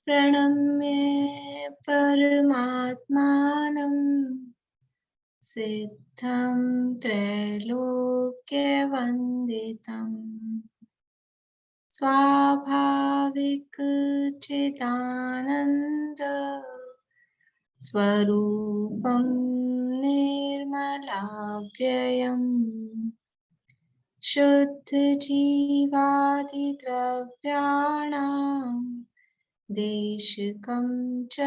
प्रणम्य परमात्मानं सिद्धं त्रैलोक्यवन्दितम् स्वाभाविक चिदानन्द स्वरूपं निर्मलाव्ययम् शुद्धजीवादिद्रव्याणां देशिकं च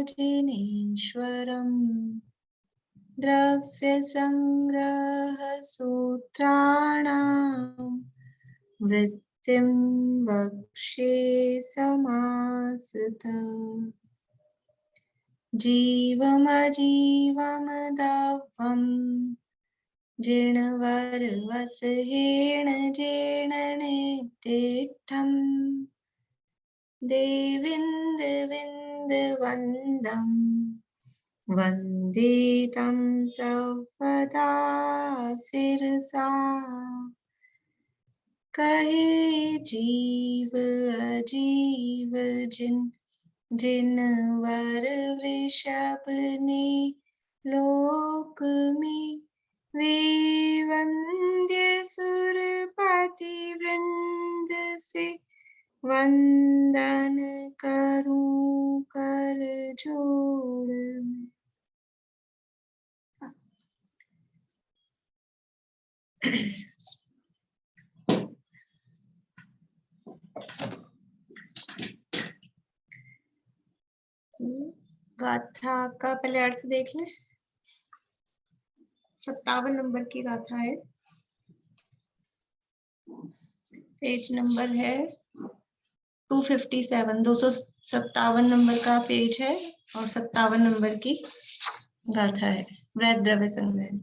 जिनेश्वरम् द्रव्यसंग्रहसूत्राणां वृत्तिं वक्ष्ये समासतः जीवमजीवमदव्यम् जिणवरवसहेण जेण नित्येष्टम् देविन्दविन्दवन्दम् वन्दे तं सर्वदा शिरसा कहे जीव अजीव जिनवर वृषभ ने लोक में वे वंद्य सुरपति वृंद से वंदन करूं कर जोड़ में। गाथा का पहले अर्थ देख लें। 57 नंबर की गाथा है, पेज नंबर है 257, 257 नंबर का पेज है और 57 नंबर की गाथा है। वृहद द्रव्य संग्रह।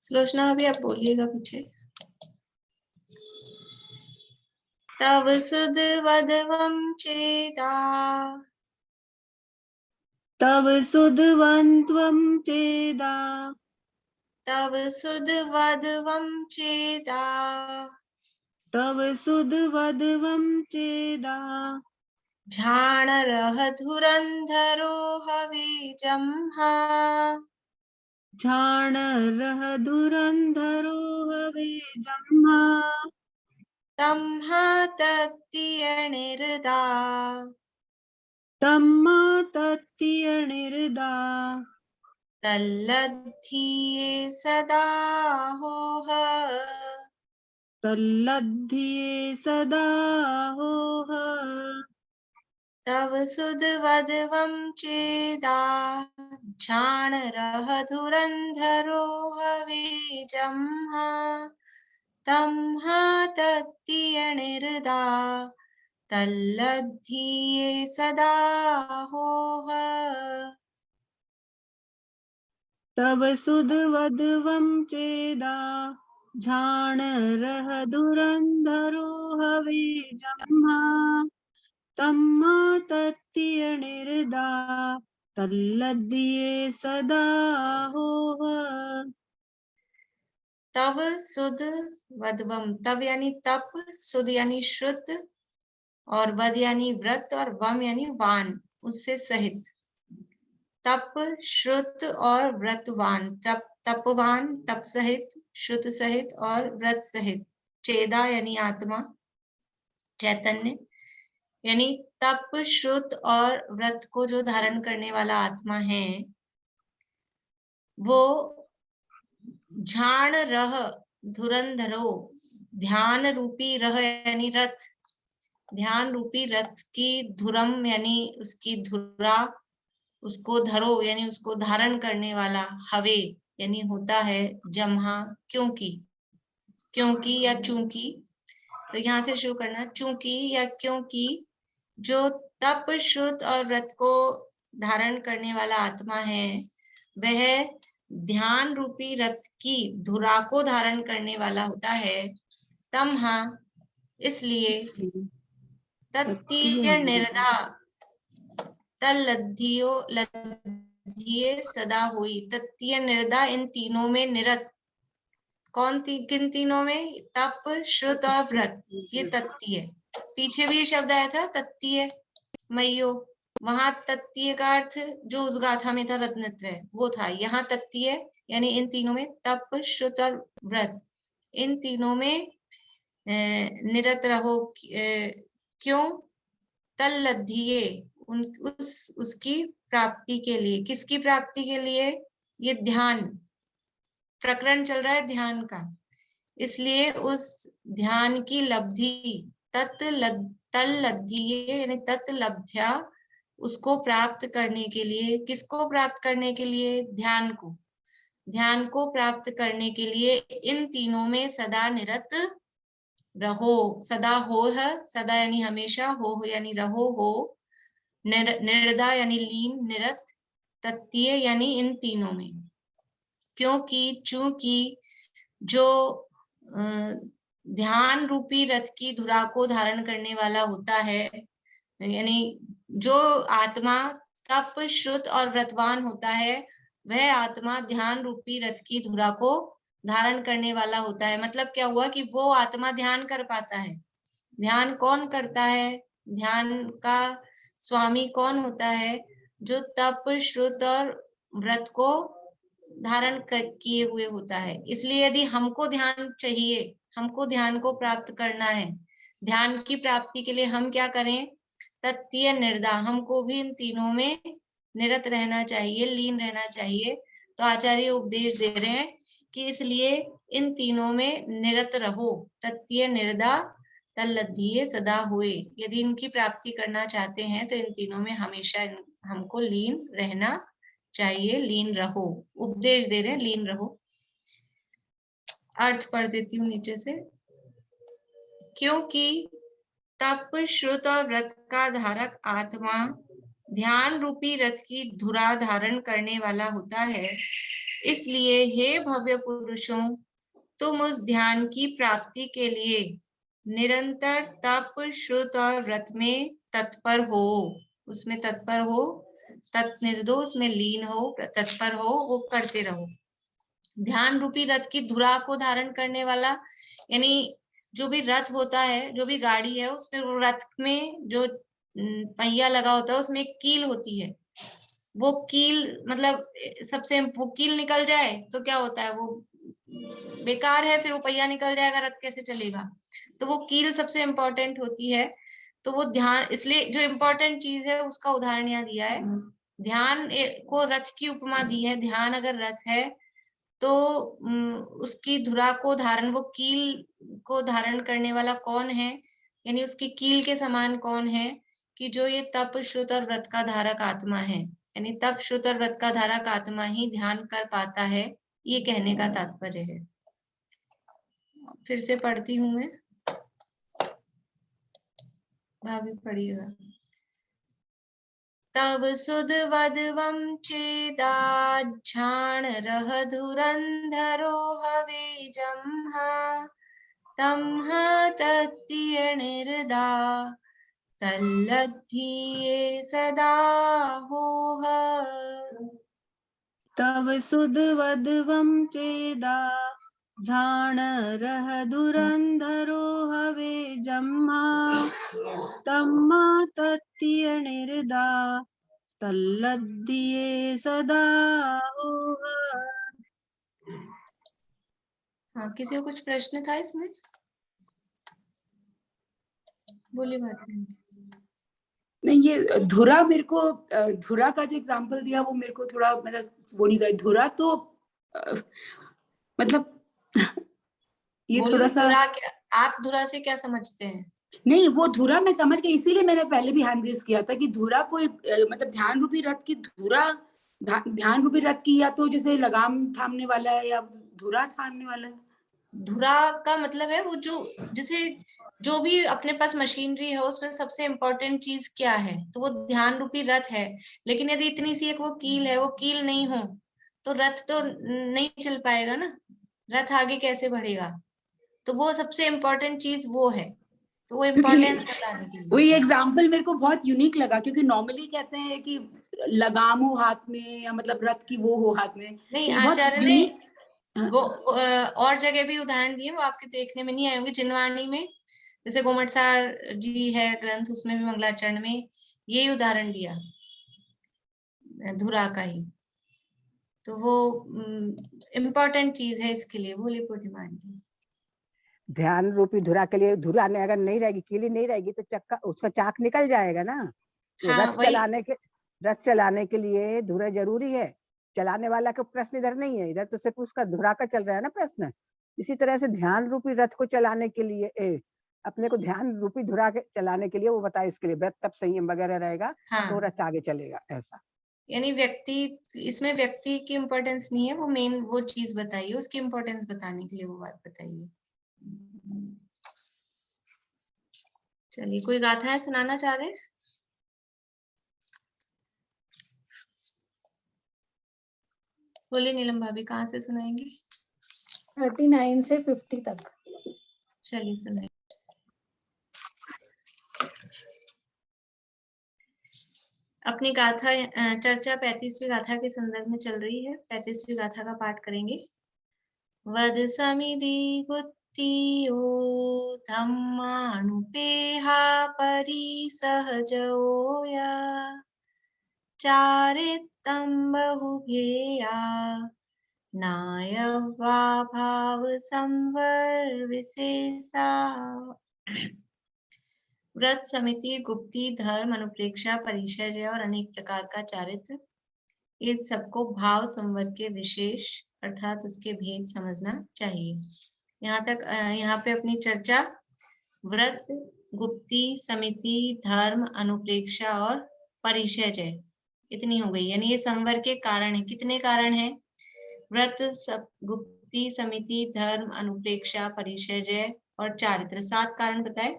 सुलोचना अभी आप बोलिएगा पीछे। तव सुध वधवम चेदा तव सुधवन्त्वं चेदा तव सुध वधवम चेदा तव सुधवधवं चेदा झाणरह धुरन्धरो हवे जम्हा झाणरः धुरन्धरो हवे जम्हा तम्हा तत्तियनिर्दा तम्मा तत्तियनिर्दा तल्लद्धिये सदा होह तल्लद्धिये सदा होह तव सुध वधवं चेदा झाणरह धुरन्धरो हवे जम्हा तम्हा तत्तियनिर्दा तल्लद्धिये सदा होह। तव सुधवधवं चेदा झाणरः धुरन्धरो हवे जम्हा तम्मा तत्तियनिर्दा तल्लद्धिये सदा होह। तव सुध वधवम, तव यानी तप, सुध यानी श्रुत और वध यानी व्रत और वम यानी वान, उससे सहित। तप, श्रुत और व्रतवान, तपवान, तप सहित, श्रुत सहित और व्रत सहित। चेदा यानी आत्मा, चैतन्य, यानी तप, श्रुत और व्रत को जो धारण करने वाला आत्मा है वो झाण रह धुरंधरो, ध्यान रूपी रह यानी रथ, ध्यान रूपी रथ की धुरम यानी उसकी धुरा, उसको धरो यानी उसको धारण करने वाला, हवे यानी होता है, जम्हा क्योंकि, क्योंकि या चूंकि। तो यहाँ से शुरू करना, चूंकि या क्योंकि जो तप, श्रुत और व्रत को धारण करने वाला आत्मा है वह ध्यान रूपी रथ की धुरा को धारण करने वाला होता है। तमहा इसलिए, तत्तीय निर्दा तल्लद्धियो लद्धिये सदा हुई, तत्तीय निर्दा, इन तीनों में निरत। किन तीनों में? तप, श्रुत और व्रत, ये तत्तीय। पीछे भी शब्द आया था तत्तीय मयो, वहां तत्तीय का अर्थ जो उस गाथा में था रत्नत्रय वो था। यहाँ तत्तीय यानी इन तीनों में तप, श्रुत और व्रत, इन तीनों में निरत रहो। क्यों? तल्लद्धिये, उसकी प्राप्ति के लिए। किसकी प्राप्ति के लिए? ये ध्यान प्रकरण चल रहा है ध्यान का, इसलिए उस ध्यान की लब्धि, तल्लद्धिये यानी तत्लब्ध्या, उसको प्राप्त करने के लिए। किसको प्राप्त करने के लिए? ध्यान को। ध्यान को प्राप्त करने के लिए इन तीनों में सदा निरत रहो। सदा हो है, सदा यानी हमेशा, हो यानी रहो, हो निर्दा यानी लीन, निरत, तत्तीय यानी इन तीनों में। क्योंकि चूंकि जो ध्यान रूपी रथ की धुरा को धारण करने वाला होता है, यानी जो आत्मा तप, श्रुत और व्रतवान होता है, वह आत्मा ध्यान रूपी रथ की धुरा को धारण करने वाला होता है। मतलब क्या हुआ कि वो आत्मा ध्यान कर पाता है। ध्यान कौन करता है? ध्यान का स्वामी कौन होता है? जो तप, श्रुत और व्रत को धारण किए हुए होता है। इसलिए यदि हमको ध्यान चाहिए, हमको ध्यान को प्राप्त करना है, ध्यान की प्राप्ति के लिए हम क्या करें? तत्तीय निर्दा, हमको भी इन तीनों में निरत रहना चाहिए, लीन रहना चाहिए। तो आचार्य उपदेश दे रहे हैं कि इसलिए इन तीनों में निरत रहो, तत्तीय निर्दा तल्लद्धिये सदा हुए। यदि इनकी प्राप्ति करना चाहते हैं तो इन तीनों में हमेशा हमको लीन रहना चाहिए, लीन रहो। उपदेश दे रहे हैं लीन रहो। अर्थ पढ़ देती हूँ नीचे से। क्योंकि तप, श्रुत और व्रत का धारक आत्मा ध्यान रूपी रथ की धुरा धारण करने वाला होता है, इसलिए हे भव्य पुरुषों, तुम उस ध्यान की प्राप्ति के लिए निरंतर तप, श्रुत और व्रत में तत्पर हो। उसमें तत्पर हो, तत्निर्दोष में लीन हो, तत्पर हो, वो करते रहो। ध्यान रूपी रथ की धुरा को धारण करने वाला, यानी जो भी रथ होता है, जो भी गाड़ी है, उसमें रथ में जो पहिया लगा होता है उसमें एक कील होती है। वो कील मतलब सबसे, वो कील निकल जाए तो क्या होता है? वो बेकार है, फिर वो पहिया निकल जाएगा, रथ कैसे चलेगा? तो वो कील सबसे इम्पोर्टेंट होती है। तो वो ध्यान, इसलिए जो इम्पोर्टेंट चीज है उसका उदाहरण यहाँ दिया है। ध्यान को रथ की उपमा दी है। ध्यान अगर रथ है तो उसकी धुरा को धारण, वो कील को धारण करने वाला कौन है? यानी उसकी कील के समान कौन है? कि जो ये तप, श्रुत और व्रत का धारक आत्मा है। यानी तप, श्रुत और व्रत का धारक आत्मा ही ध्यान कर पाता है, ये कहने का तात्पर्य है। फिर से पढ़ती हूँ मैं, भाभी पढ़िएगा। तव सुध वदवम चेदाझाण रह धुरंधरो हवे जम्हा, तम्हा तत्तीय निर्दा तल्लद्धिये सदा होह। तव सुधवद्वं चेदा झाण रह धुरंधरो हवे जम्हा, तम्मा तत्तीय निर्दा तल्लद्धिये सदा होह। हाँ, किसी को कुछ प्रश्न था इसमें? बोलिए बात। नहीं, ये धुरा मेरे को, धुरा का जो एग्जांपल दिया वो मेरे को थोड़ा मतलब वो नहीं था। धुरा तो मतलब ये थोड़ा सा, धुरा क्या, आप धुरा से क्या समझते हैं? नहीं वो धुरा मैं समझ गई, इसीलिए मैंने पहले भी हैंड रेज किया था कि धुरा कोई मतलब ध्यान रूपी रथ की धुरा, ध्यान रूपी रथ की या तो जैसे लगाम थामने वाला है या धुरा थामने वाला है। धुरा का मतलब है वो जो, जैसे जो भी अपने पास मशीनरी है उसमें सबसे इम्पोर्टेंट चीज क्या है? तो वो ध्यान रूपी रथ है। लेकिन यदि इतनी सी एक वो कील है, वो कील नहीं हो तो रथ तो नहीं चल पाएगा ना, रथ आगे कैसे बढ़ेगा? तो वो सबसे इम्पोर्टेंट चीज वो है। तो वो इम्पोर्टेंस बताने के लिए। वही एग्जाम्पल मेरे को बहुत यूनिक लगा, क्योंकि नॉर्मली कहते हैं कि लगाम हो हाथ में, या मतलब रथ की वो हो हाथ में। नहीं, तो ये बहुत आचार्य ने यूनिक। वो और जगह भी उदाहरण दिए, वो आपके देखने में नहीं आए होंगे। जिनवाणी में जैसे गोमटसार जी है ग्रंथ, उसमें भी मंगलाचरण में यही उदाहरण दिया धुरा का ही। तो वो इम्पोर्टेंट चीज है इसके लिए। बोलिए पूर्णिमा जी। ध्यान रूपी धुरा के लिए, धुरा ने अगर नहीं रहेगी, कीली नहीं रहेगी, तो चक्का, उसका चाक निकल जाएगा ना। तो हाँ, रथ चलाने के लिए धुरा जरूरी है। चलाने वाला का प्रश्न इधर नहीं है, इधर तो सिर्फ उसका धुरा का चल रहा है ना प्रश्न। इसी तरह से ध्यान रूपी रथ को चलाने के लिए अपने को ध्यान रूपी धुरा के चलाने के लिए वो बताए, उसके लिए व्रत तप संयम वगैरह रहेगा। हाँ, तो रथ आगे चलेगा। ऐसा यानी व्यक्ति, इसमें व्यक्ति की इम्पोर्टेंस नहीं है, वो मेन वो चीज बताइए, उसकी इम्पोर्टेंस बताने के लिए वो बात बताइए। चलिए, कोई गाथा है सुनाना चाह रहे हैं? बोलिए नीलम भाभी, कहाँ से सुनाएंगे? 39 से 50 तक। चलिए सुनाइए। अपनी गाथा चर्चा 35वीं गाथा के संदर्भ में चल रही है। 35वीं गाथा का पाठ करेंगे। वद समिधि बुद्धियो धम्मानुपेहा परि सहजोया चारितं बहुभेया नायवा भाव संवर विशेषा। व्रत, समिति, गुप्ती, धर्म, अनुप्रेक्षा, परिचय, जय और अनेक प्रकार का चारित्र, इस सबको भाव संवर के विशेष अर्थात उसके भेद समझना चाहिए। यहाँ पे अपनी चर्चा व्रत, गुप्ती, समिति, धर्म, अनुप्रेक्षा और परिचय जय इतनी हो गई। यानी ये संवर के कारण है। कितने कारण हैं? व्रत, गुप्ती, समिति, धर्म, अनुप्रेक्षा, परिचय जय और चारित्र, 7 कारण बताए।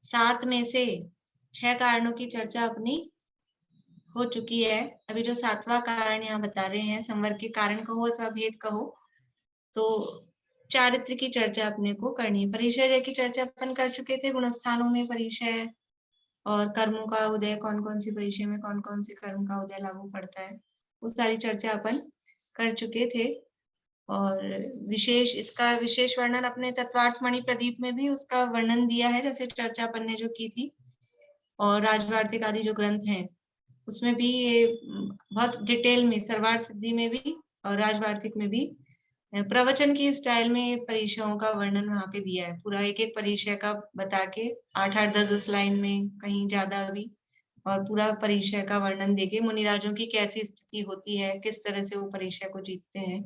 7 में से 6 कारणों की चर्चा अपनी हो चुकी है। अभी जो 7वां कारण यहाँ बता रहे हैं, संवर के कारण कहो अथवा भेद कहो, तो चारित्र की चर्चा अपने को करनी है। परिचय जय की चर्चा अपन कर चुके थे, गुणस्थानों में परिचय और कर्मों का उदय, कौन कौन सी परिचय में कौन कौन से कर्म का उदय लागू पड़ता है, वो सारी चर्चा अपन कर चुके थे। और विशेष, इसका विशेष वर्णन अपने तत्वार्थमणि प्रदीप में भी उसका वर्णन दिया है, जैसे चर्चा अपन ने जो की थी। और राजवार्तिक आदि जो ग्रंथ हैं उसमें भी ये बहुत डिटेल में, सर्वार्थ सिद्धि में भी और राजवार्तिक में भी प्रवचन की स्टाइल में परिचयों का वर्णन वहां पे दिया है। पूरा एक एक परिचय का बता के 8-8, 10-10 लाइन में, कहीं ज्यादा भी, और पूरा परिचय का वर्णन देके मुनिराजों की कैसी स्थिति होती है, किस तरह से वो परिचय को जीतते हैं,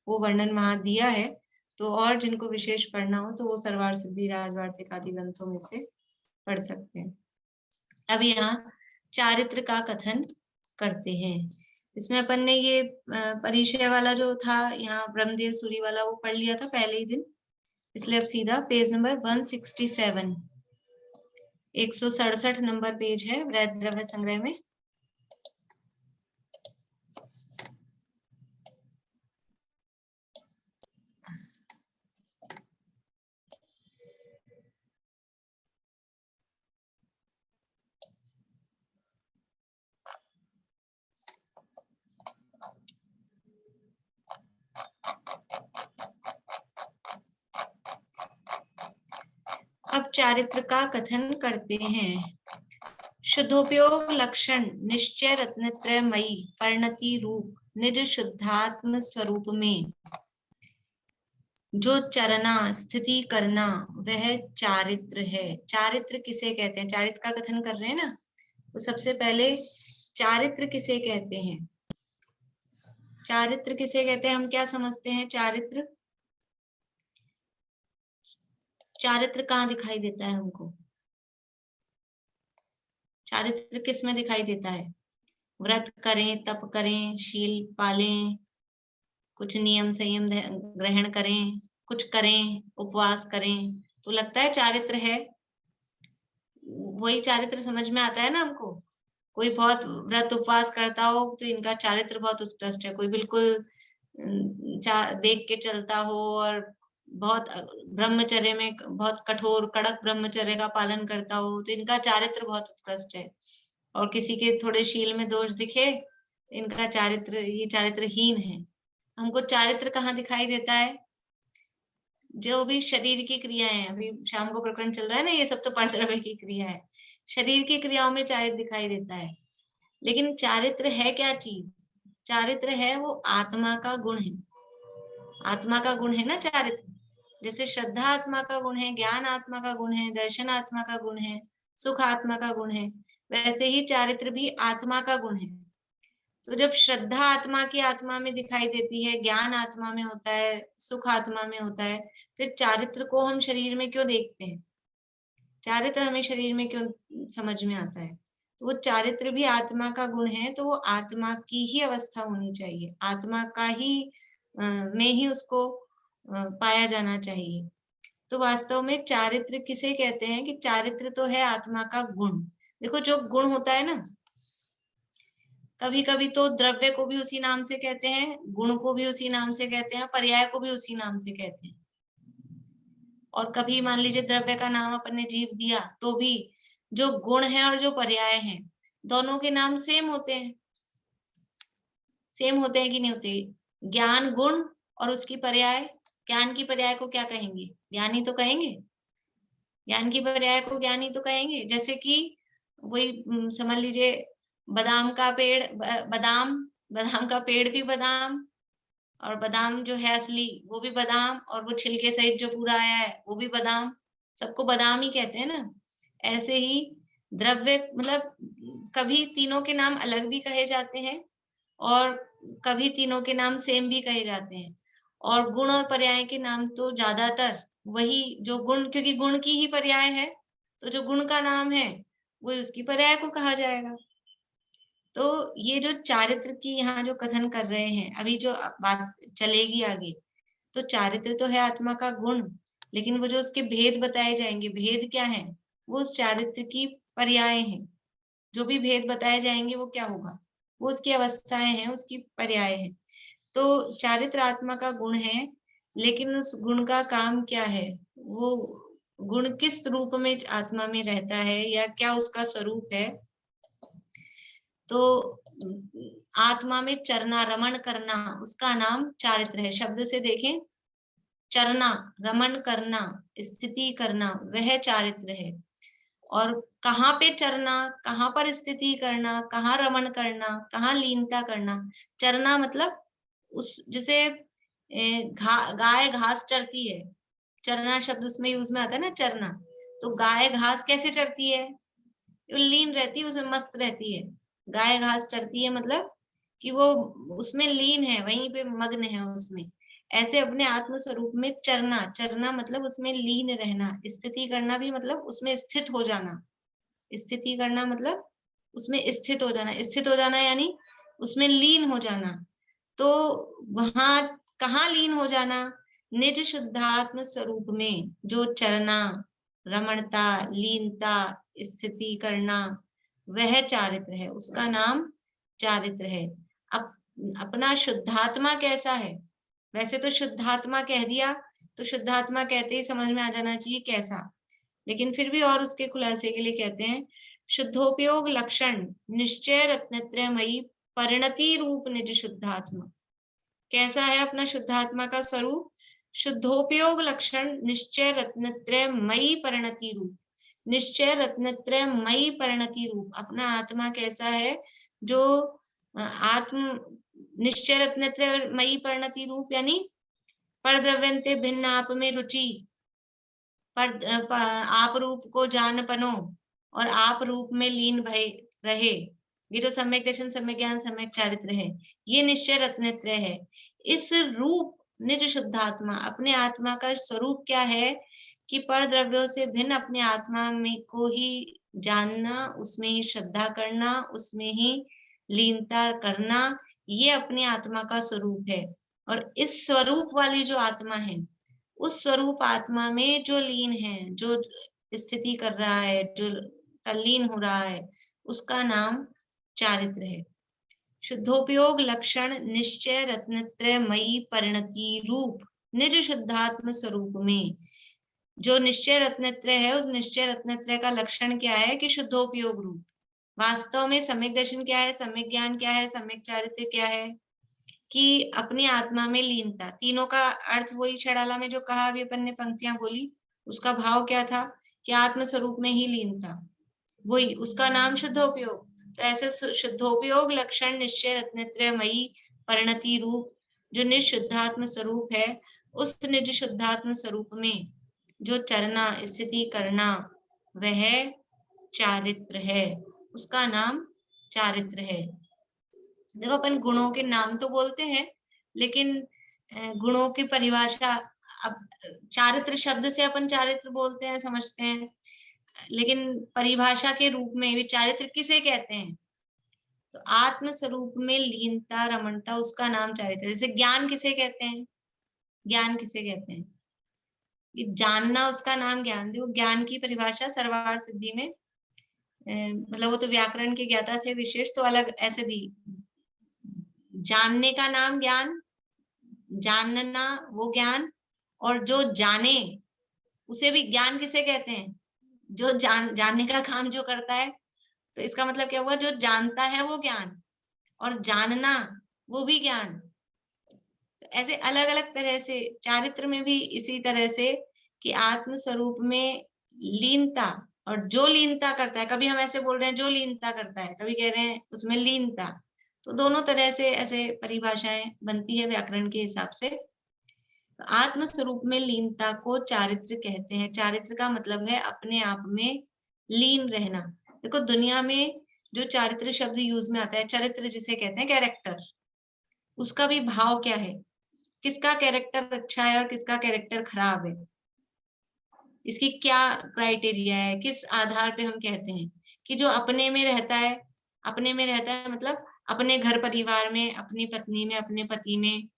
वो वर्णन वहां दिया है। तो और जिनको विशेष पढ़ना हो तो वो सर्वार्थ सिद्धि, राजवार्तिक आदि ग्रंथों में से पढ़ सकते हैं। अब यहाँ चारित्र का कथन करते हैं। इसमें अपन ने ये परिचय वाला जो था यहाँ ब्रह्मदेव सूरी वाला, वो पढ़ लिया था पहले ही दिन, इसलिए अब सीधा पेज नंबर 167, 167 नंबर पेज है वृहद द्रव्य संग्रह में। अब चारित्र का कथन करते हैं। शुद्धोपयोग लक्षण निश्चय रत्नत्रयमयी परिणति रूप निज शुद्धात्म स्वरूप में जो चरना स्थिति करना, वह चारित्र है। चारित्र किसे कहते हैं? चारित्र का कथन कर रहे हैं ना, तो सबसे पहले चारित्र किसे कहते हैं? चारित्र किसे कहते हैं? हम क्या समझते हैं चारित्र? चारित्र कहाँ दिखाई देता है हमको? चारित्र किस में दिखाई देता है? व्रत करें, तप करें, शील पालें, कुछ नियम संयम ग्रहण करें, कुछ करें, उपवास करें, तो लगता है चारित्र है। वही चारित्र समझ में आता है ना हमको। कोई बहुत व्रत उपवास करता हो तो इनका चारित्र बहुत उत्कृष्ट है। कोई बिल्कुल देख के चलता हो और बहुत ब्रह्मचर्य में बहुत कठोर कड़क ब्रह्मचर्य का पालन करता हो, तो इनका चारित्र बहुत उत्कृष्ट है। और किसी के थोड़े शील में दोष दिखे, इनका चारित्र, ये चारित्रहीन है। हमको चारित्र कहाँ दिखाई देता है? जो भी शरीर की क्रियाएं हैं, अभी शाम को प्रकरण चल रहा है ना, ये सब तो परद्रव्य की क्रिया है। शरीर की क्रियाओं में चारित्र दिखाई देता है, लेकिन चारित्र है क्या चीज? चारित्र है वो आत्मा का गुण है। आत्मा का गुण है ना चारित्र। जैसे श्रद्धा आत्मा का गुण है, ज्ञान आत्मा का गुण है, दर्शन आत्मा का गुण है, सुख आत्मा का गुण है, वैसे ही चारित्र भी आत्मा का गुण है। तो जब श्रद्धा आत्मा की आत्मा में दिखाई देती है, ज्ञान आत्मा में होता है, सुख आत्मा में होता है, फिर चारित्र को हम शरीर में क्यों देखते हैं? चारित्र हमें शरीर में क्यों समझ में आता है? तो वो चारित्र भी आत्मा का गुण है, तो वो आत्मा की ही अवस्था होनी चाहिए, आत्मा का ही में ही उसको पाया जाना चाहिए। तो वास्तव में चारित्र किसे कहते हैं? कि चारित्र तो है आत्मा का गुण। देखो, जो गुण होता है ना, कभी कभी तो द्रव्य को भी उसी नाम से कहते हैं, गुण को भी उसी नाम से कहते हैं, पर्याय को भी उसी नाम से कहते हैं। और कभी मान लीजिए द्रव्य का नाम अपन ने जीव दिया, तो भी जो गुण है और जो पर्याय है, दोनों के नाम सेम होते हैं। सेम होते हैं कि नहीं होते? ज्ञान गुण और उसकी पर्याय, ज्ञान की पर्याय को क्या कहेंगे? ज्ञानी तो कहेंगे। ज्ञान की पर्याय को ज्ञानी तो कहेंगे। जैसे कि वही समझ लीजिए, बादाम का पेड़, बादाम, बादाम का पेड़ भी बादाम, और बादाम जो है असली वो भी बादाम, और वो छिलके सहित जो पूरा आया है वो भी बादाम। सबको बादाम ही कहते हैं ना। ऐसे ही द्रव्य, मतलब कभी तीनों के नाम अलग भी कहे जाते हैं और कभी तीनों के नाम सेम भी कहे जाते हैं। और गुण और पर्याय के नाम तो ज्यादातर वही, जो गुण, क्योंकि गुण की ही पर्याय है, तो जो गुण का नाम है वो उसकी पर्याय को कहा जाएगा। तो ये जो चारित्र की यहाँ जो कथन कर रहे हैं, अभी जो बात चलेगी आगे, तो चारित्र तो है आत्मा का गुण, लेकिन वो जो उसके भेद बताए जाएंगे, भेद क्या है? वो उस चारित्र की पर्याय हैं। जो भी भेद बताए जाएंगे वो क्या होगा? वो उसकी अवस्थाएं हैं, उसकी पर्याय है। तो चारित्र आत्मा का गुण है, लेकिन उस गुण का काम क्या है? वो गुण किस रूप में आत्मा में रहता है, या क्या उसका स्वरूप है? तो आत्मा में चरना, रमण करना, उसका नाम चारित्र है। शब्द से देखें, चरना, रमण करना, स्थिति करना, वह चारित्र है। और कहाँ पे चरना, कहाँ पर स्थिति करना, कहाँ रमण करना, कहाँ लीनता करना। चरना मतलब उस, जैसे गाय घास चरती है, चरना शब्द उसमें यूज में आता है ना, चरना। तो गाय घास कैसे चरती है? वो लीन रहती है, उसमें मस्त रहती है। गाय घास चरती है मतलब कि वो उसमें लीन है, वहीं पे मग्न है उसमें। ऐसे अपने आत्म स्वरूप में चरना, चरना मतलब उसमें लीन रहना, स्थिति करना भी मतलब उसमें स्थित हो जाना। स्थिति करना मतलब उसमें स्थित हो जाना, स्थित हो जाना यानी उसमें लीन हो जाना। तो वहां कहाँ लीन हो जाना? निज शुद्धात्म स्वरूप में जो चरना, रमणता, लीनता, स्थिति करना, वह चारित्र है, उसका नाम चारित्र है। अब अपना शुद्धात्मा कैसा है? वैसे तो शुद्धात्मा कह दिया, तो शुद्धात्मा कहते ही समझ में आ जाना चाहिए कैसा, लेकिन फिर भी और उसके खुलासे के लिए कहते हैं, शुद्धोपयोग लक्षण निश्चय रत्नत्रयमयी परिणति रूप निज शुद्धात्मा। कैसा है अपना शुद्धात्मा का स्वरूप? शुद्धोपयोग लक्षण निश्चय रत्नत्रयमयी परिणति रूप। निश्चय रत्नत्रयमयी परिणति रूप अपना आत्मा कैसा है? जो आत्म निश्चय रत्नत्रयमयी परिणति रूप यानी परद्रव्यंते भिन्न आप में रुचि, पर आप रूप को जान पनो और आप रूप में लीन भय रहे। ये जो सम्यक दर्शन, सम्यक ज्ञान, सम्यक चारित्र है, ये निश्चय रत्नत्रय है। इस रूप निज शुद्धात्मा, अपने आत्मा का स्वरूप क्या है? कि पर द्रव्यों से भिन्न अपने आत्मा में को ही जानना, उसमें ही श्रद्धा करना, उसमें ही लीनता करना, ये अपने आत्मा का स्वरूप है। और इस स्वरूप वाली जो आत्मा है, उस स्वरूप आत्मा में जो लीन है, जो स्थिति कर रहा है, जो तल्लीन हो रहा है, उसका नाम चारित्र है। शुद्धोपयोग लक्षण निश्चय रत्नत्रयमयी परिणति रूप निज शुद्धात्म स्वरूप में। जो निश्चय रत्नत्रय है, उस निश्चय रत्नत्रय का लक्षण क्या है कि शुद्धोपयोग रूप। वास्तव में सम्यक दर्शन क्या है, सम्यक ज्ञान क्या है, सम्यक चारित्र्य क्या है कि अपनी आत्मा में लीनता। तीनों का अर्थ वही छड़ाला में जो कहा अभी अपन ने पंक्तियां बोली, उसका भाव क्या था कि आत्म स्वरूप में ही लीनता, वही उसका नाम शुद्धोपयोग। तो ऐसे शुद्धोपयोग लक्षण निश्चय रत्नत्रयमयी परिणति रूप जो निज शुद्धात्म स्वरूप है, उस निज शुद्धात्म स्वरूप में जो चरना स्थिति करना वह चारित्र है, उसका नाम चारित्र है। देखो अपन गुणों के नाम तो बोलते हैं, लेकिन गुणों की परिभाषा, अब चारित्र शब्द से अपन चारित्र बोलते हैं, समझते हैं, लेकिन परिभाषा के रूप में भी चारित्र किसे कहते हैं? तो आत्म स्वरूप में लीनता रमणता, उसका नाम चारित्र। जैसे ज्ञान किसे कहते हैं? ज्ञान किसे कहते हैं? ये जानना, उसका नाम ज्ञान। देखो ज्ञान की परिभाषा सर्वार्थ सिद्धि में मतलब वो तो व्याकरण के ज्ञाता थे विशेष, तो अलग ऐसे दी। जानने का नाम ज्ञान, जानना वो ज्ञान, और जो जाने उसे भी ज्ञान किसे कहते हैं? जो जानने का काम जो करता है, तो इसका मतलब क्या हुआ? जो जानता है वो ज्ञान, और जानना वो भी ज्ञान। तो ऐसे अलग अलग तरह से चारित्र में भी इसी तरह से कि आत्म स्वरूप में लीनता, और जो लीनता करता है, कभी हम ऐसे बोल रहे हैं जो लीनता करता है, कभी कह रहे हैं उसमें लीनता, तो दोनों तरह से ऐसे परिभाषाएं बनती है व्याकरण के हिसाब से। तो आत्म स्वरूप में लीनता को चारित्र कहते हैं। चारित्र का मतलब है अपने आप में लीन रहना। देखो दुनिया में जो चारित्र शब्द यूज में आता है, चरित्र जिसे कहते हैं, कैरेक्टर, उसका भी भाव क्या है? किसका कैरेक्टर अच्छा है और किसका कैरेक्टर खराब है, इसकी क्या क्राइटेरिया है, किस आधार पे हम कहते हैं कि जो अपने में रहता है, अपने में रहता है मतलब अपने घर परिवार में, अपनी पत्नी में, अपने पति में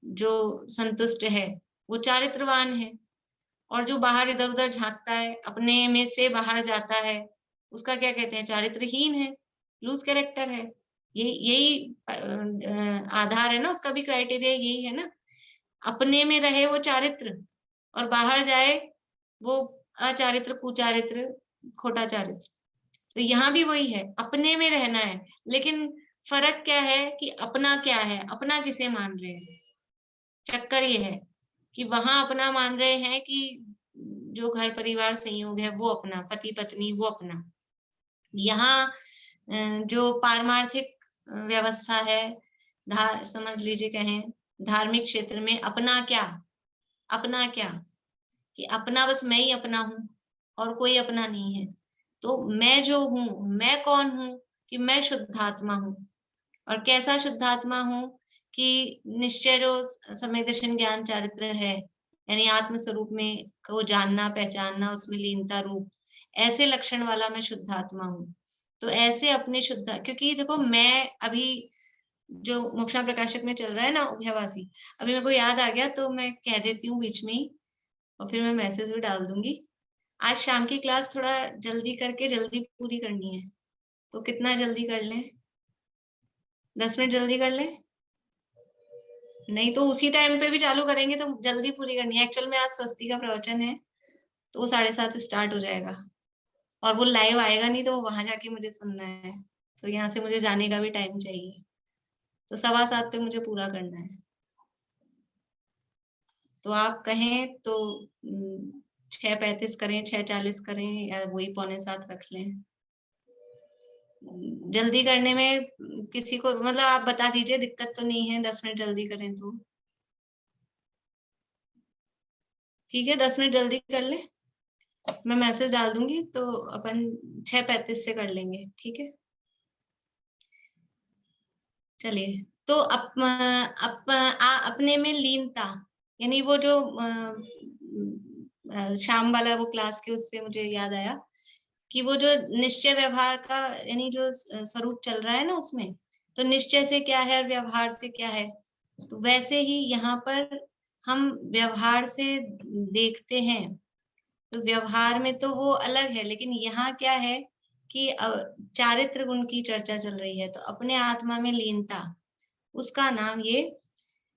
जो संतुष्ट है वो चारित्रवान है, और जो बाहर इधर उधर झांकता है, अपने में से बाहर जाता है, उसका क्या कहते हैं? चारित्रहीन है, लूज कैरेक्टर है। यही आधार है ना, उसका भी क्राइटेरिया यही है ना। अपने में रहे वो चारित्र, और बाहर जाए वो अचारित्र, कुचारित्र, खोटा चारित्र। तो यहाँ भी वही है, अपने में रहना है, लेकिन फर्क क्या है कि अपना क्या है, अपना किसे मान रहे हैं। चक्कर ये है कि वहां अपना मान रहे हैं कि जो घर परिवार संयोग है वो अपना, पति पत्नी वो अपना। यहाँ जो पारमार्थिक व्यवस्था है, समझ लीजिए कहें धार्मिक क्षेत्र में, अपना क्या, अपना क्या कि अपना बस मैं ही अपना हूँ और कोई अपना नहीं है। तो मैं जो हूँ, मैं कौन हूँ कि मैं शुद्धात्मा हूँ। और कैसा शुद्धात्मा हूँ कि निश्चय जो सम्यक दर्शन ज्ञान चारित्र है, यानी आत्म स्वरूप में को जानना पहचानना, उसमें लीनता रूप, ऐसे लक्षण वाला मैं शुद्धात्मा हूँ। तो ऐसे अपने शुद्ध, क्योंकि देखो मैं अभी जो मोक्षा प्रकाशक में चल रहा है ना उभयवासी, अभी मेरे को याद आ गया तो मैं कह देती हूँ बीच में ही, और फिर मैं मैसेज भी डाल दूंगी। आज शाम की क्लास थोड़ा जल्दी करके जल्दी पूरी करनी है, तो कितना जल्दी कर लें? 10 मिनट जल्दी कर लें? नहीं तो उसी टाइम पे भी चालू करेंगे तो जल्दी पूरी करनी है। एक्चुअल में आज स्वस्ति का प्रवचन है, तो वो 7:30 स्टार्ट हो जाएगा, और वो लाइव आएगा नहीं, तो वो वहां जाके मुझे सुनना है, तो यहाँ से मुझे जाने का भी टाइम चाहिए, तो 7:15 पे मुझे पूरा करना है। तो आप कहें तो 6:35 करें, 6:40 करें, या वही 6:45 रख लें? जल्दी करने में किसी को मतलब आप बता दीजिए, दिक्कत तो नहीं है 10 मिनट जल्दी करें तो? ठीक है, 10 मिनट जल्दी कर ले, मैं मैसेज डाल दूंगी, तो अपन 6:35 से कर लेंगे, ठीक है? चलिए, तो अपने में लीनता, यानी वो जो शाम वाला वो क्लास के उससे मुझे याद आया कि वो जो निश्चय व्यवहार का यानी जो स्वरूप चल रहा है ना उसमें, तो निश्चय से क्या है और व्यवहार से क्या है, तो वैसे ही यहाँ पर हम व्यवहार से देखते हैं, तो व्यवहार में तो वो अलग है, लेकिन यहाँ क्या है कि चारित्र गुण की चर्चा चल रही है, तो अपने आत्मा में लीनता, उसका नाम ये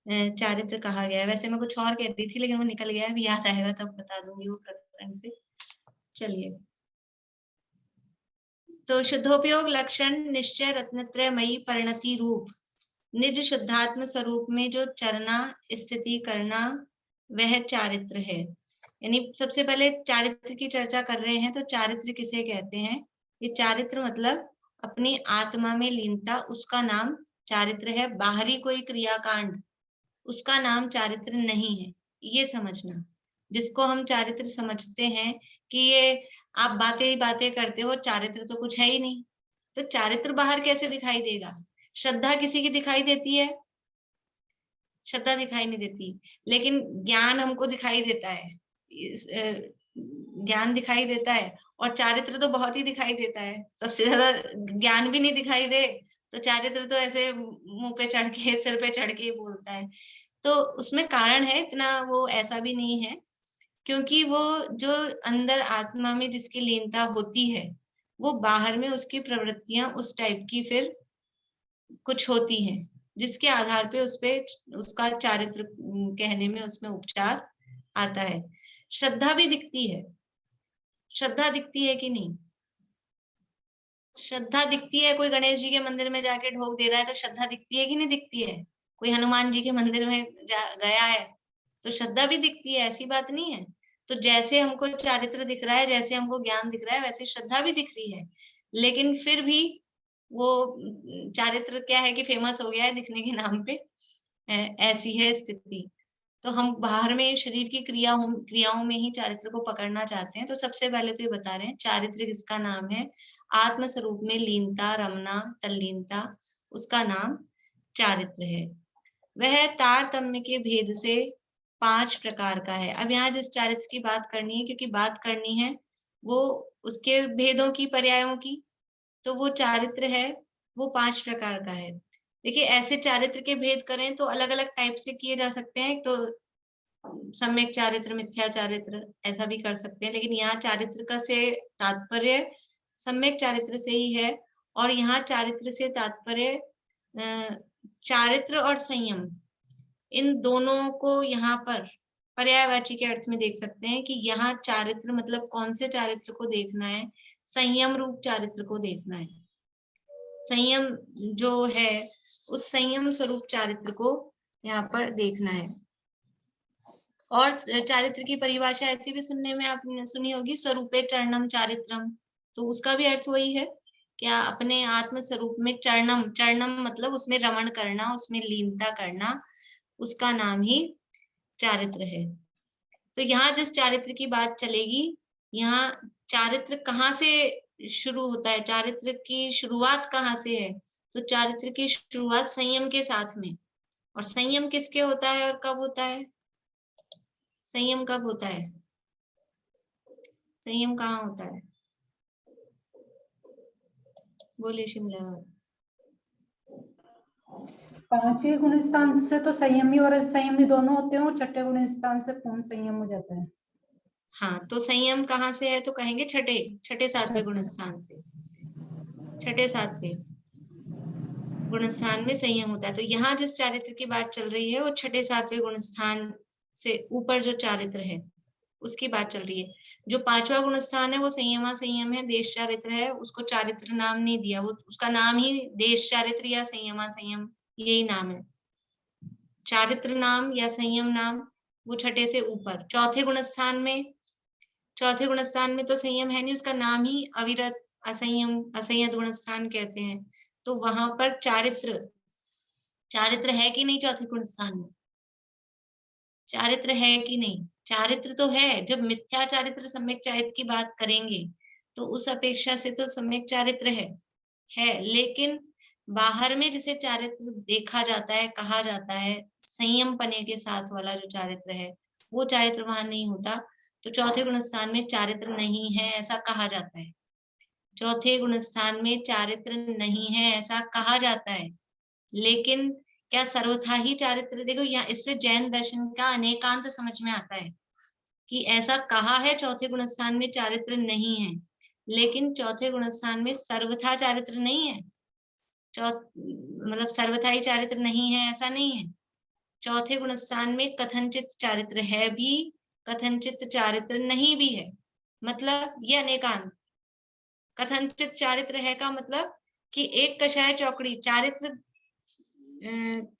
चारित्र कहा गया है। वैसे मैं कुछ और कह रही थी लेकिन वो निकल गया है, अभी याद आएगा तब बता दूंगी वो प्रकरण से। चलिए, तो शुद्धोपयोग लक्षण निश्चय रत्नत्रयमयी परिणति रूप निज शुद्धात्म स्वरूप में जो चरना स्थिति करना वह चारित्र है। यानी सबसे पहले चारित्र की चर्चा कर रहे हैं, तो चारित्र किसे कहते हैं? ये चारित्र मतलब अपनी आत्मा में लीनता, उसका नाम चारित्र है। बाहरी कोई क्रियाकांड उसका नाम चारित्र नहीं है, ये समझना। जिसको हम चारित्र समझते हैं कि ये आप बातें ही बातें करते हो, चारित्र तो कुछ है ही नहीं, तो चारित्र बाहर कैसे दिखाई देगा? श्रद्धा किसी की दिखाई देती है? श्रद्धा दिखाई नहीं देती, लेकिन ज्ञान हमको दिखाई देता है। ज्ञान दिखाई देता है, और चारित्र तो बहुत ही दिखाई देता है। सबसे ज्यादा ज्ञान भी नहीं दिखाई दे तो चारित्र तो ऐसे मुंह पे चढ़ के, सिर पे चढ़ के बोलता है। तो उसमें कारण है, इतना वो ऐसा भी नहीं है, क्योंकि वो जो अंदर आत्मा में जिसकी लीनता होती है, वो बाहर में उसकी प्रवृत्तियां उस टाइप की फिर कुछ होती हैं, जिसके आधार पे उसका चारित्र कहने में उसमें उपचार आता है। श्रद्धा भी दिखती है। श्रद्धा दिखती है कि नहीं? श्रद्धा दिखती है। कोई गणेश जी के मंदिर में जाके ढोक दे रहा है तो श्रद्धा दिखती है कि नहीं दिखती है? कोई हनुमान जी के मंदिर में गया है तो श्रद्धा भी दिखती है, ऐसी बात नहीं है। तो जैसे हमको चारित्र दिख रहा है, जैसे हमको ज्ञान दिख रहा है, वैसे श्रद्धा भी दिख रही है। लेकिन फिर भी वो चारित्र क्या है कि फेमस हो गया है दिखने के नाम पे, ऐसी है स्थिति। तो हम बाहर में शरीर की क्रियाओं में ही चारित्र को पकड़ना चाहते हैं। तो सबसे पहले तो ये बता रहे हैं चारित्र किसका नाम है? आत्म स्वरूप में लीनता, रमना, तल्लीनता, उसका नाम चारित्र है। वह तारतम्य के भेद से 5 प्रकार का है। अब यहाँ जिस चारित्र की बात करनी है, क्योंकि बात करनी है वो उसके भेदों की, पर्यायों की, तो वो चारित्र है वो 5 प्रकार का है। देखिए, ऐसे चारित्र के भेद करें तो अलग अलग टाइप से किए जा सकते हैं। तो सम्यक चारित्र, मिथ्या चारित्र, ऐसा भी कर सकते हैं, लेकिन यहाँ चारित्र का से तात्पर्य सम्यक चारित्र से ही है। और यहाँ चारित्र से तात्पर्य चारित्र और संयम, इन दोनों को यहाँ पर पर्यायवाची के अर्थ में देख सकते हैं कि यहाँ चारित्र मतलब कौन से चारित्र को देखना है? संयम रूप चारित्र को देखना है। संयम जो है उस संयम स्वरूप चारित्र को यहाँ पर देखना है। और चारित्र की परिभाषा ऐसी भी सुनने में आपने सुनी होगी, स्वरूपे चरणम चारित्रम। तो उसका भी अर्थ वही है, क्या अपने आत्म स्वरूप में चरणम, चरणम मतलब उसमें रमण करना, उसमें लीनता करना, उसका नाम ही चारित्र है। तो यहाँ जिस चारित्र की बात चलेगी, यहाँ चारित्र कहाँ से शुरू होता है? चारित्र की शुरुआत कहाँ से है? तो चारित्र की शुरुआत संयम के साथ में। और संयम किसके होता है और कब होता है? संयम कब होता है? संयम कहाँ होता है? बोलिए शिमला। 5वें गुण स्थान से तो संयमी और असंयमी दोनों होते हैं, और 6ठे गुण स्थान से पूर्ण संयम हो जाता है। हाँ, तो संयम कहाँ से है? तो कहेंगे छठे 7वें गुण स्थान से। 6ठे 7वें गुण स्थान में संयम होता है। तो यहाँ जिस चारित्र की बात चल रही है वो 6ठे 7वें गुण स्थान से ऊपर जो चारित्र है उसकी बात चल रही है। जो 5वां गुण स्थान है वो संयमा संयम है, देश चारित्र है, उसको चारित्र नाम नहीं दिया, वो उसका नाम ही देश चारित्र या संयमा संयम, यही नाम है। चारित्र नाम या संयम नाम वो 6ठे से ऊपर। चौथे गुण स्थान में तो संयम है नहीं, उसका नाम ही अविरत, असंयम, असंयत गुण स्थान कहते हैं। तो वहां पर चारित्र है कि नहीं? चौथे गुण स्थान में चारित्र है कि नहीं? चारित्र तो है। जब मिथ्या चारित्र सम्यक चारित्र की बात करेंगे तो उस अपेक्षा से तो सम्यक चारित्र है, लेकिन बाहर में जिसे चारित्र देखा जाता है, कहा जाता है, संयम पने के साथ वाला जो चारित्र है वो चारित्र वहां नहीं होता। तो चौथे गुण स्थान में चारित्र नहीं है ऐसा कहा जाता है। चौथे गुण स्थान में चारित्र नहीं है ऐसा कहा जाता है, लेकिन क्या सर्वथा ही चारित्र? देखो यहाँ इससे जैन दर्शन का अनेकांत समझ में आता है कि ऐसा कहा है चौथे गुण स्थान में चारित्र नहीं है, लेकिन चौथे गुण स्थान में सर्वथा चारित्र नहीं है। मतलब सर्वथा ही चारित्र नहीं है ऐसा नहीं है। चौथे गुण स्थान में कथनचित चारित्र है भी, कथनचित चारित्र नहीं भी है, मतलब ये अनेकांत। कथनचित चारित्र है का मतलब कि एक कषाय चौकड़ी चारित्र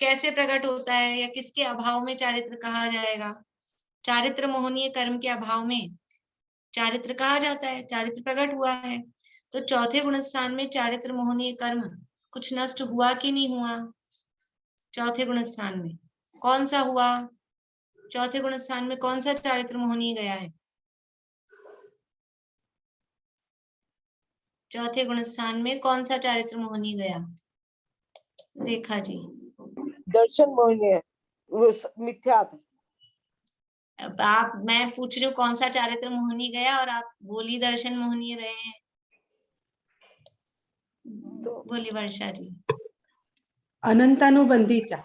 कैसे प्रकट होता है या किसके अभाव में चारित्र कहा जाएगा? चारित्र मोहनीय कर्म के अभाव में चारित्र कहा जाता है, चारित्र प्रकट हुआ है। तो चौथे गुण स्थान में चारित्र मोहनीय कर्म कुछ नष्ट हुआ कि नहीं हुआ? चौथे गुण स्थान में कौन सा हुआ? चौथे गुण स्थान में कौन सा चारित्र मोहनीय गया है? चौथे गुण स्थान में कौन सा चारित्र मोहनीय गया? रेखा जी। दर्शन मोहनीय, वो मिथ्या था। अब आप, मैं पूछ रही हूँ कौन सा चारित्र मोहनीय गया और आप बोली दर्शन मोहनीय रहे हैं। बोली वर्षा जी। अनंतानुबंधीचा।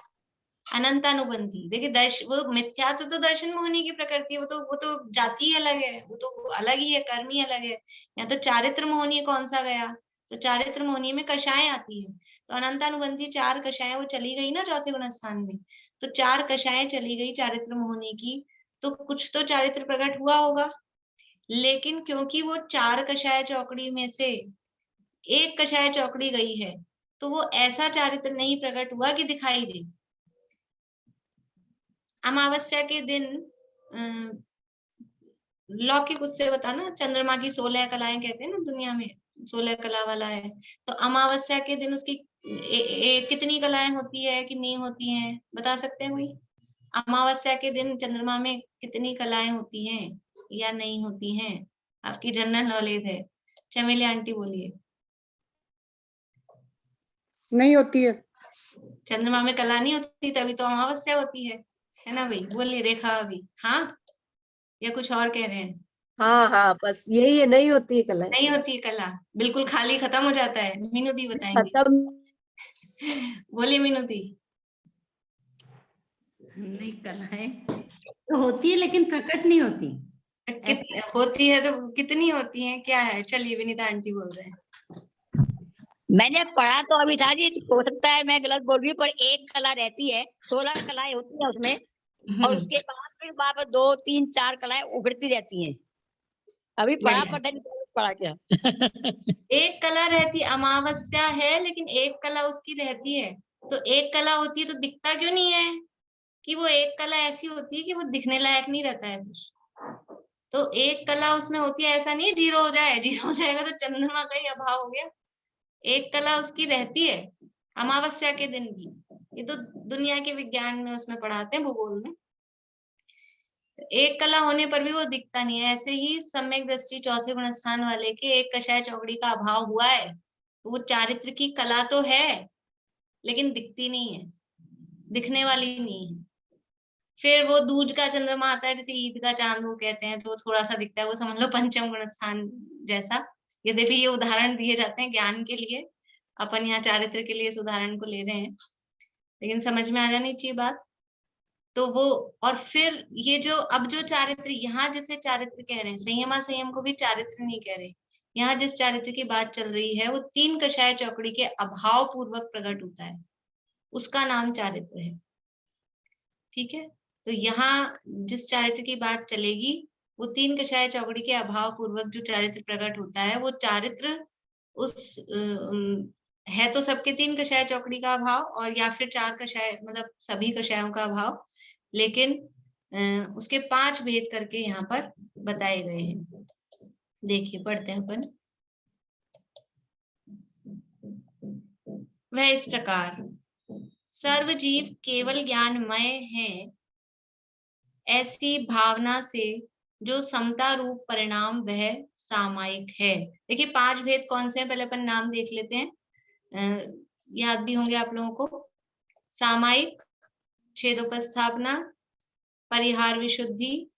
अनंतानुबंधी, देखिए वो मिथ्या तो दर्शन मोहनी की प्रकृति है, वो तो जाति ही अलग है, वो तो अलग ही है, कर्म ही अलग है। यहाँ तो चारित्र मोहनी कौन सा गया? तो चारित्र मोहनी में कषाएं आती है, तो अनंतानुबंधी 4 कषाएं वो चली गई ना चौथे गुण स्थान में, तो 4 कषाएं चली गई चारित्र मोहनी की, तो कुछ तो चारित्र प्रकट हुआ होगा। लेकिन क्योंकि वो 4 कषाय चौकड़ी में से एक कषाय चौकड़ी गई है, तो वो ऐसा चारित्र नहीं प्रकट हुआ कि दिखाई दे। अमावस्या के दिन लौकिक उससे बताना, चंद्रमा की 16 कलाएं कहते हैं ना दुनिया में, 16 कला वाला है, तो अमावस्या के दिन उसकी कितनी कलाएं होती है कि नहीं होती हैं, बता सकते हैं कोई? अमावस्या के दिन चंद्रमा में कितनी कलाएं होती हैं या नहीं होती हैं? आपकी जनरल नॉलेज है। चमेली आंटी बोलिए। नहीं होती है। चंद्रमा में कला नहीं होती, तभी तो अमावस्या होती है ना भाई? बोलिए रेखा अभी। हाँ या कुछ और कह रहे हैं? हाँ हाँ, बस यही है, नहीं होती है कला। नहीं होती है कला, बिल्कुल खाली खत्म हो जाता है। मीनू दी बताएंगे। खत्म। बोलिए मीनू दी। नहीं, कलाएं तो होती है लेकिन प्रकट नहीं होती। होती है तो कितनी होती है, क्या है? चलिए विनीता आंटी बोल रहे हैं। मैंने पढ़ा तो अभी था जी, हो सकता है मैं गलत बोल रही हूँ, पर एक कला रहती है, 16 कलाएं होती है उसमें, और उसके बाद फिर वहां पर 2, 3, 4 कलाएं उभरती रहती हैं। अभी पढ़ा, पता नहीं पढ़ा क्या। एक कला रहती, अमावस्या है लेकिन एक कला उसकी रहती है, तो एक कला होती है तो दिखता क्यों नहीं है? कि वो एक कला ऐसी होती है कि वो दिखने लायक नहीं रहता है कुछ, तो एक कला उसमें होती है, ऐसा नहीं है जीरो हो जाए, जीरो हो जाएगा तो चंद्रमा का ही अभाव हो गया। एक कला उसकी रहती है अमावस्या के दिन भी, ये तो दुनिया के विज्ञान में उसमें पढ़ाते हैं, भूगोल में। एक कला होने पर भी वो दिखता नहीं है। ऐसे ही सम्यक दृष्टि चौथे गुण स्थान वाले के एक कषाय चौकड़ी का अभाव हुआ है, तो वो चारित्र की कला तो है लेकिन दिखती नहीं है, दिखने वाली नहीं है। फिर वो दूज का चंद्रमा आता है, जैसे ईद का चांद वो कहते हैं, तो थोड़ा सा दिखता है, वो समझ लो पंचम गुण स्थान जैसा। ये देखिए, ये उदाहरण दिए जाते हैं ज्ञान के लिए, अपन यहाँ चारित्र के लिए इस उदाहरण को ले रहे हैं, लेकिन समझ में आ जानी चाहिए बात। तो वो, और फिर ये जो अब जो चारित्र यहाँ जिसे चारित्र कह रहे हैं, संयमा संयम को भी चारित्र नहीं कह रहे, यहाँ जिस चारित्र की बात चल रही है वो 3 कषाय चौकड़ी के अभाव पूर्वक प्रकट होता है, उसका नाम चारित्र है। ठीक है, तो यहाँ जिस चारित्र की बात चलेगी वो 3 कषाय चौकड़ी के अभाव पूर्वक जो चारित्र प्रकट होता है, वो चारित्र उस है तो सबके 3 कषाय चौकड़ी का अभाव, और या फिर 4 कषाय, मतलब सभी कषायों का अभाव, लेकिन उसके 5 भेद करके यहाँ पर बताए गए हैं। देखिए पढ़ते हैं अपन। वह इस प्रकार, सर्व जीव केवल ज्ञानमय है, ऐसी भावना से जो समता रूप परिणाम वह सामायिक है। देखिए 5 भेद कौन से हैं, पहले अपन नाम देख लेते हैं, याद भी होंगे आप लोगों को। सामायिक, छेदोपस्थापना, परिहार विशुद्धि,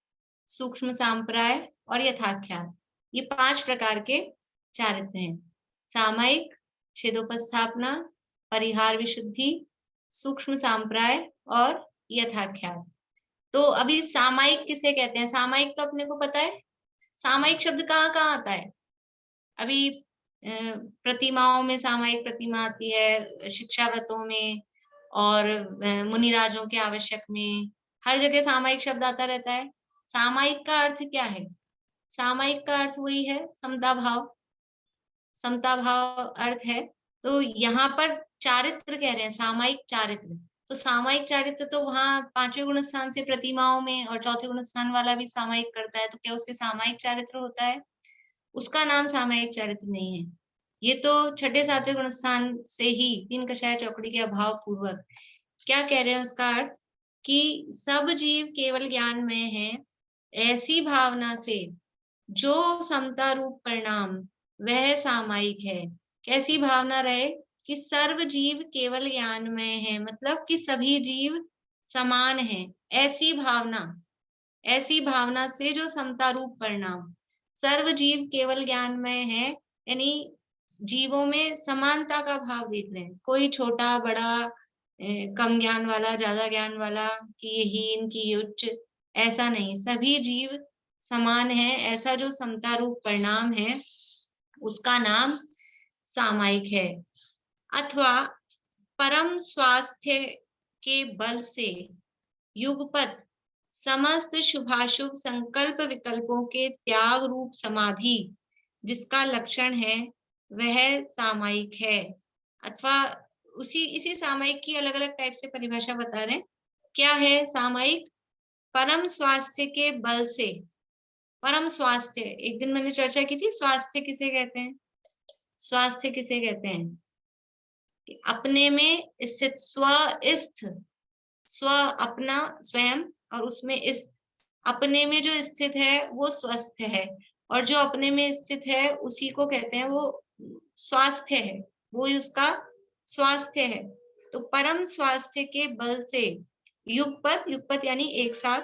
सूक्ष्म सांप्राय और यथाख्यात, ये 5 प्रकार के चारित्र हैं। सामायिक, छेदोपस्थापना, परिहार विशुद्धि, सूक्ष्म सांप्राय और यथाख्यात। तो अभी सामायिक किसे कहते हैं? सामायिक तो अपने को पता है, सामायिक शब्द कहाँ कहाँ आता है? अभी प्रतिमाओं में सामायिक प्रतिमा आती है, शिक्षाव्रतों में, और मुनिराजों के आवश्यक में, हर जगह सामायिक शब्द आता रहता है। सामायिक का अर्थ क्या है? सामायिक का अर्थ वही है समता भाव, समता भाव अर्थ है। तो यहाँ पर चारित्र कह रहे हैं, सामायिक चारित्र। तो सामायिक चारित्र तो वहाँ 5वें गुण स्थान से प्रतिमाओं में, और 4थे गुण स्थान वाला भी सामायिक करता है, तो क्या उसके सामायिक चारित्र होता है? उसका नाम सामायिक चारित्र नहीं है। ये तो 6ठे 7वें गुण स्थान से ही 3 कषाय चौकड़ी के अभाव पूर्वक क्या कह रहे हैं उसका अर्थ, कि सब जीव केवल ज्ञान में है, ऐसी भावना से जो समता रूप परिणाम वह सामायिक है। कैसी भावना रहे? कि सर्व जीव केवल ज्ञान में है, मतलब कि सभी जीव समान हैं, ऐसी भावना, ऐसी भावना से जो समता रूप परिणाम, सर्व जीव केवल ज्ञान में है, यानी जीवों में समानता का भाव देख रहे हैं। कोई छोटा बड़ा, कम ज्ञान वाला, ज्यादा ज्ञान वाला, कि ये हीन कि ये उच्च, ऐसा नहीं, सभी जीव समान है। ऐसा जो समता रूप परिणाम है उसका नाम सामायिक है। अथवा परम स्वास्थ्य के बल से युगपत समस्त शुभाशुभ संकल्प विकल्पों के त्याग रूप समाधि जिसका लक्षण है वह सामायिक है। अथवा इसी सामायिक की अलग अलग टाइप से परिभाषा बता रहे हैं। क्या है सामायिक? परम स्वास्थ्य के बल से। परम स्वास्थ्य, एक दिन मैंने चर्चा की थी, स्वास्थ्य किसे कहते हैं? स्वास्थ्य किसे कहते हैं? अपने में स्थित, स्वस्थ, स्व अपना स्वयं, और उसमें स्थित, अपने में जो स्थित है वो स्वस्थ है, और जो अपने में स्थित है उसी को कहते हैं वो स्वास्थ्य है, वो ही उसका स्वास्थ्य है। तो परम स्वास्थ्य के बल से युगपत, युगपत यानी एक साथ,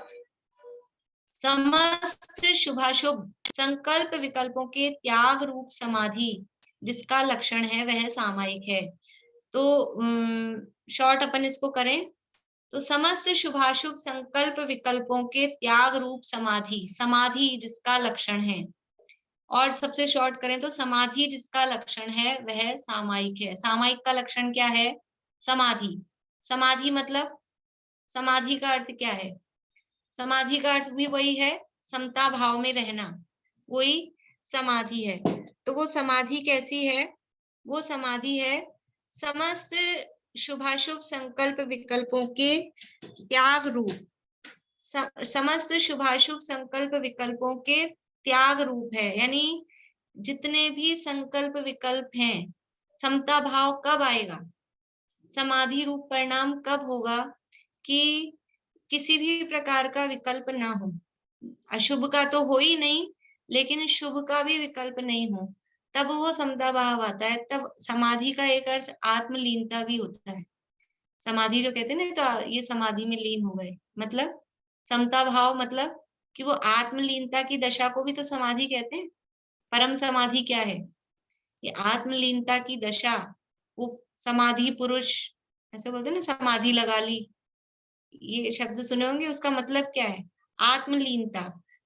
समस्त शुभाशुभ संकल्प विकल्पों के त्याग रूप समाधि जिसका लक्षण है वह सामायिक है। तो शॉर्ट अपन इसको करें तो समस्त शुभाशुभ संकल्प विकल्पों के त्याग रूप समाधि, समाधि जिसका लक्षण है, और सबसे शॉर्ट करें तो समाधि जिसका लक्षण है वह सामायिक है। सामायिक का लक्षण क्या है? समाधि। समाधि मतलब, समाधि का अर्थ क्या है? समाधि का अर्थ भी वही है, समता भाव में रहना, वही समाधि है। तो वो समाधि कैसी है? वो समाधि है समस्त शुभाशुभ संकल्प विकल्पों के त्याग रूप, समस्त शुभाशुभ संकल्प विकल्पों के त्याग रूप है। यानी जितने भी संकल्प विकल्प हैं, समता भाव कब आएगा? समाधि रूप परिणाम कब होगा? कि किसी भी प्रकार का विकल्प ना हो, अशुभ का तो हो ही नहीं, लेकिन शुभ का भी विकल्प नहीं हो, तब वो समता भाव आता है। तब समाधि का एक अर्थ आत्मलीनता भी होता है। समाधि जो कहते हैं ना, तो ये समाधि में लीन हो गए, मतलब समता भाव, मतलब कि वो आत्मलीनता की दशा को भी तो समाधि कहते हैं। परम समाधि क्या है? ये आत्मलीनता की दशा, वो समाधि पुरुष ऐसे बोलते हैं ना, समाधि लगा ली, ये शब्द सुने होंगे। उसका मतलब क्या है? आत्मलीनता।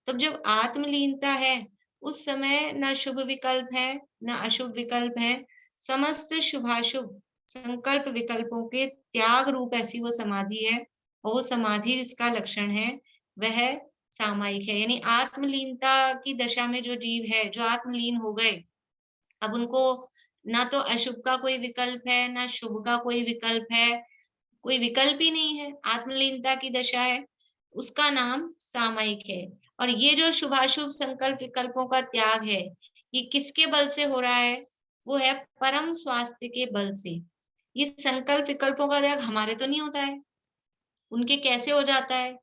तब जब आत्मलीनता है उस समय न शुभ विकल्प है न अशुभ विकल्प है, समस्त शुभाशुभ संकल्प विकल्पों के त्याग रूप ऐसी वो समाधि है, और वो समाधि जिसका लक्षण है वह सामायिक है। यानी आत्मलीनता की दशा में जो जीव है, जो आत्मलीन हो गए, अब उनको ना तो अशुभ का कोई विकल्प है ना शुभ का कोई विकल्प है, कोई विकल्प ही नहीं है, आत्मलीनता की दशा है, उसका नाम सामायिक है। और ये जो शुभाशुभ संकल्प विकल्पों का त्याग है, ये किसके बल से हो रहा है? वो है परम स्वास्थ्य के बल से। ये संकल्प विकल्पों का त्याग हमारे तो नहीं होता है, उनके कैसे हो जाता है?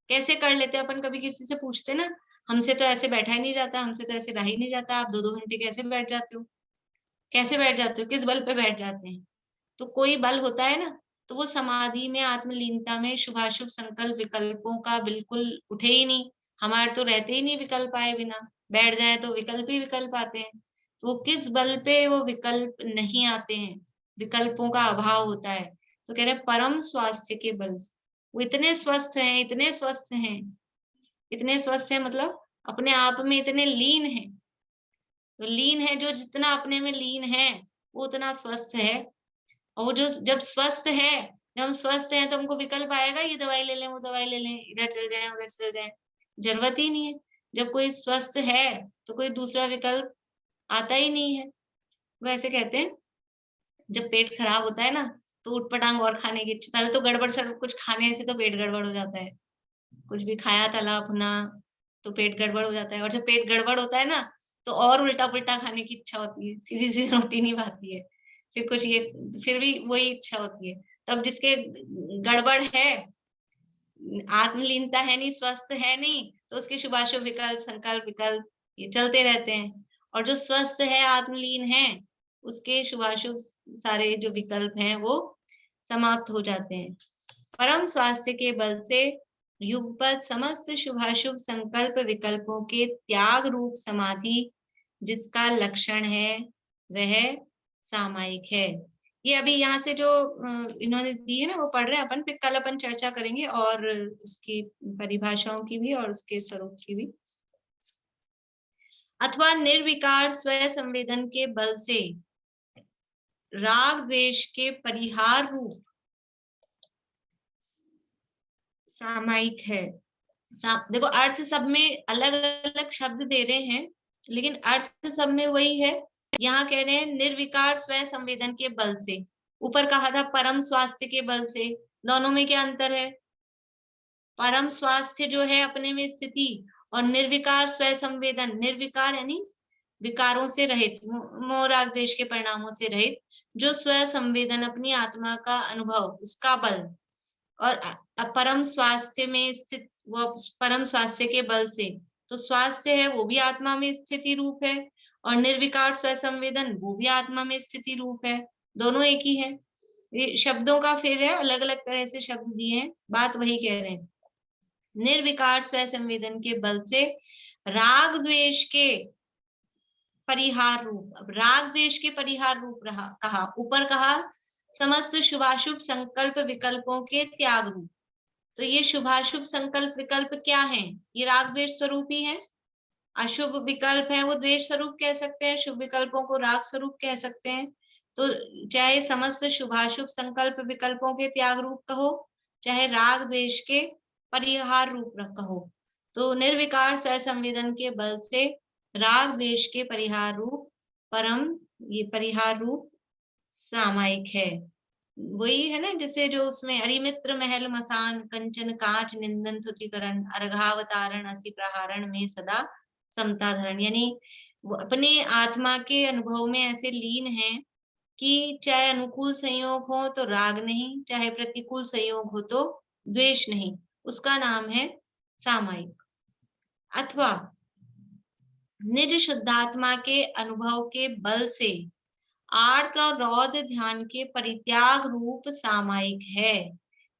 कैसे कर लेते हैं अपन? कभी किसी से पूछते ना, हमसे तो ऐसे बैठा ही नहीं जाता, हमसे तो ऐसे रहा ही नहीं जाता, आप 2-2 घंटे कैसे बैठ जाते हो? कैसे बैठ जाते हो? किस बल पे बैठ जाते हैं? तो कोई बल होता है ना। तो वो समाधि में, आत्मलीनता में शुभाशुभ संकल्प विकल्पों का बिल्कुल उठे ही नहीं, हमारे तो रहते ही नहीं विकल्प आए बिना, बैठ जाए तो विकल्प ही विकल्प आते हैं। तो वो किस बल पे वो विकल्प नहीं आते हैं, विकल्पों का अभाव होता है? तो कह रहे हैं परम स्वास्थ्य के बल से। वो इतने स्वस्थ हैं, इतने स्वस्थ हैं, इतने स्वस्थ हैं, मतलब अपने आप में इतने लीन हैं। तो लीन है, जो जितना अपने में लीन है वो उतना स्वस्थ है, और वो जो जब स्वस्थ है जब हम स्वस्थ हैं तो हमको विकल्प आएगा, ये दवाई ले लें, वो दवाई ले लें, इधर चल जाएं, उधर चल जाएं, जरूरत ही नहीं है। जब कोई स्वस्थ है तो कोई दूसरा विकल्प आता ही नहीं है। वैसे कहते हैं जब पेट खराब होता है ना तो उठपटांग और खाने की इच्छा, पहले तो गड़बड़ सड़ कुछ खाने से तो पेट गड़बड़ हो जाता है, कुछ भी खाया तला भुना तो पेट गड़बड़ हो जाता है, और जब पेट गड़बड़ होता है ना तो और उल्टा पुल्टा खाने की इच्छा होती है, सीधी सीधी रोटी नहीं भाती है, फिर कुछ ये, फिर भी वही इच्छा होती है। तब जिसके गड़बड़ है, आत्मलीनता है नहीं, स्वस्थ है नहीं, तो उसके शुभाशुभ विकल्प, संकल्प विकल्प ये चलते रहते हैं। और जो स्वस्थ है, आत्मलीन है, उसके शुभाशुभ सारे जो विकल्प हैं वो समाप्त हो जाते हैं। परम स्वास्थ्य के बल से युगपत समस्त शुभाशुभ संकल्प विकल्पों के त्याग रूप समाधि जिसका लक्षण है वह सामायिक है। ये अभी यहाँ से जो इन्होंने दी है ना वो पढ़ रहे हैं अपन, फिर कल अपन चर्चा करेंगे और उसकी परिभाषाओं की भी और उसके स्वरूप की भी। अथवा निर्विकार स्वयं संवेदन के बल से राग द्वेष के परिहार रूप सामायिक है। देखो अर्थ सब में अलग अलग शब्द दे रहे हैं, लेकिन अर्थ सब में वही है। यहाँ कह रहे हैं निर्विकार स्वयं संवेदन के बल से, ऊपर कहा था परम स्वास्थ्य के बल से, दोनों में क्या अंतर है? परम स्वास्थ्य जो है अपने में स्थिति, और निर्विकार स्वयं संवेदन, निर्विकार यानी विकारों से रहित, मोह राग द्वेष के परिणामों से रहित, जो स्वयं संवेदन अपनी आत्मा का अनुभव, उसका बल, और परम स्वास्थ्य में स्थित वो परम स्वास्थ्य के बल से, तो स्वास्थ्य है वो भी आत्मा में स्थिति रूप है, और निर्विकार स्वयं संवेदन वो भी आत्मा में स्थिति रूप है, दोनों एक ही है। ये शब्दों का फेर है, अलग अलग तरह से शब्द दिए हैं, बात वही कह रहे हैं। निर्विकार स्वयं संवेदन के बल से राग द्वेष के परिहार रूप, अब राग द्वेष के परिहार रूप रहा कहा, ऊपर कहा समस्त शुभाशुभ संकल्प विकल्पों के त्याग रूप, तो ये शुभाशुभ संकल्प विकल्प क्या हैं? ये राग द्वेष स्वरूप ही है। अशुभ विकल्प है वो द्वेष स्वरूप कह सकते हैं, शुभ विकल्पों को राग स्वरूप कह सकते हैं। तो चाहे समस्त शुभाशुभ संकल्प विकल्पों के त्याग रूप कहो, चाहे राग द्वेष के परिहार रूप कहो, तो निर्विकार स्वयं संवेदन के बल से राग द्वेष के परिहार रूप परम, ये परिहार रूप सामायिक है। वही है ना, जैसे जो उसमें अरिमित्र महल मसान कंचन कांच निंदन तुतिकरण अर्घावतारण असी प्रहारण में सदा समता धरण, यानी वो अपने आत्मा के अनुभव में ऐसे लीन है कि चाहे अनुकूल संयोग हो तो राग नहीं, चाहे प्रतिकूल संयोग हो तो द्वेष नहीं, उसका नाम है सामायिक। अथवा निज शुद्धात्मा के अनुभव के बल से आर्त और रौद्र ध्यान के परित्याग रूप सामायिक है।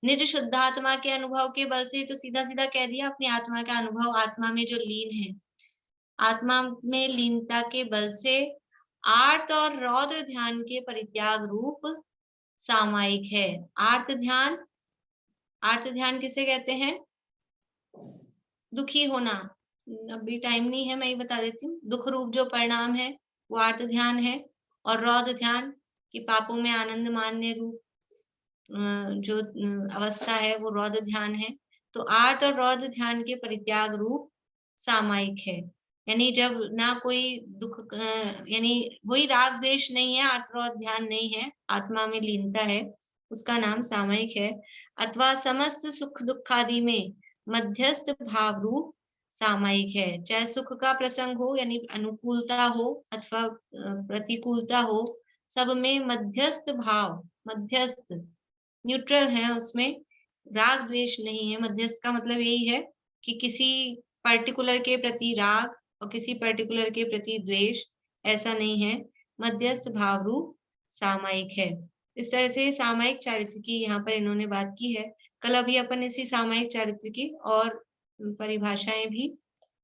निज शुद्धात्मा के अनुभव के बल से, तो सीधा सीधा कह दिया अपनी आत्मा का अनुभव, आत्मा में जो लीन है, आत्मा में लीनता के बल से आर्त और रौद्र ध्यान के परित्याग रूप सामायिक है। आर्त ध्यान किसे कहते हैं? दुखी होना, अभी टाइम नहीं है, मैं ही बता देती हूँ। दुख रूप जो परिणाम है वो आर्त ध्यान है, और रौद्र ध्यान की पापों में आनंद मानने रूप जो अवस्था है वो रौद्र ध्यान है। तो आर्त और रौद्र ध्यान के परित्याग रूप सामायिक है, यानी जब ना कोई दुख, यानी वही राग द्वेष नहीं है, आर्त रौद्र ध्यान नहीं है, आत्मा में लीनता है, उसका नाम सामायिक है। अथवा समस्त सुख दुख आदि में मध्यस्थ भाव रूप सामायिक है, चाहे सुख का प्रसंग हो यानी अनुकूलता हो अथवा प्रतिकूलता हो, सब में मध्यस्थ भाव, मध्यस्थ न्यूट्रल है, उसमें राग द्वेष नहीं है। मध्यस्थ का मतलब यही है कि किसी पर्टिकुलर के प्रति राग और किसी पर्टिकुलर के प्रति द्वेष, ऐसा नहीं है, मध्यस्थ भाव रूप सामायिक है। इस तरह से सामायिक चारित्र की यहाँ पर इन्होंने बात की है। कल अभी अपन इसी सामायिक चारित्र की और परिभाषाएं भी,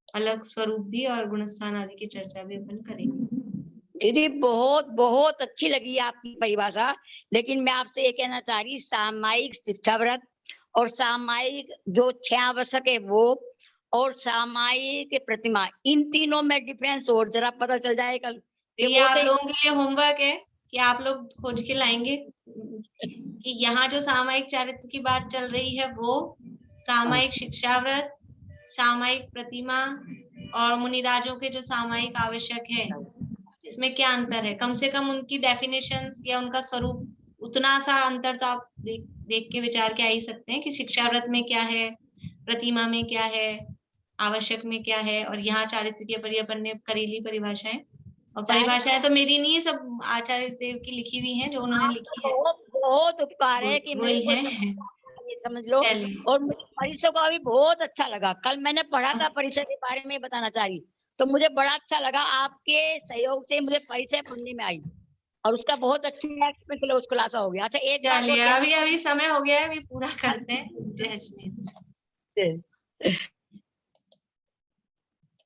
अलग स्वरूप भी और गुणस्थान आदि की चर्चा भी अपन करेंगे। दीदी बहुत बहुत अच्छी लगी आपकी परिभाषा, लेकिन मैं आपसे ये कहना चाह रही, सामायिक शिक्षा व्रत और सामायिक जो 6 आवश्यक है वो, और सामायिक प्रतिमा, इन तीनों में डिफरेंस और जरा पता चल जाए कल। ये आप लोगों के लिए होमवर्क है कि आप लोग खोज के लाएंगे कि यहाँ जो सामायिक चारित्र की बात चल रही है वो सामायिक शिक्षाव्रत, सामायिक प्रतिमा और मुनिराजों के जो सामायिक आवश्यक है, इसमें क्या अंतर है? कम से कम उनकी डेफिनेशंस या उनका स्वरूप उतना सा अंतर तो आप देख के विचार के आ ही सकते हैं कि शिक्षाव्रत में क्या है, प्रतिमा में क्या है, आवश्यक में क्या है, और यहाँ चारित्र की अपन ने करीली परिभाषाएं, और परिभाषाएं तो मेरी नहीं है, सब आचार्य देव की लिखी हुई हैं जो उन्होंने लिखी है। बहुत उपकार है कि वही मेरे को है। ये समझ लो। चलिए। और मुझे परिचय का भी बहुत अच्छा लगा। कल मैंने पढ़ा था परिचय के बारे में बताना चाहिए, तो मुझे बड़ा अच्छा लगा। आपके सहयोग से मुझे परिचय पढ़ने में आई और उसका बहुत अच्छा खुलासा हो गया। अच्छा एक बात चलिए, और अभी समय हो गया है, अभी पूरा करते हैं। जय श्री।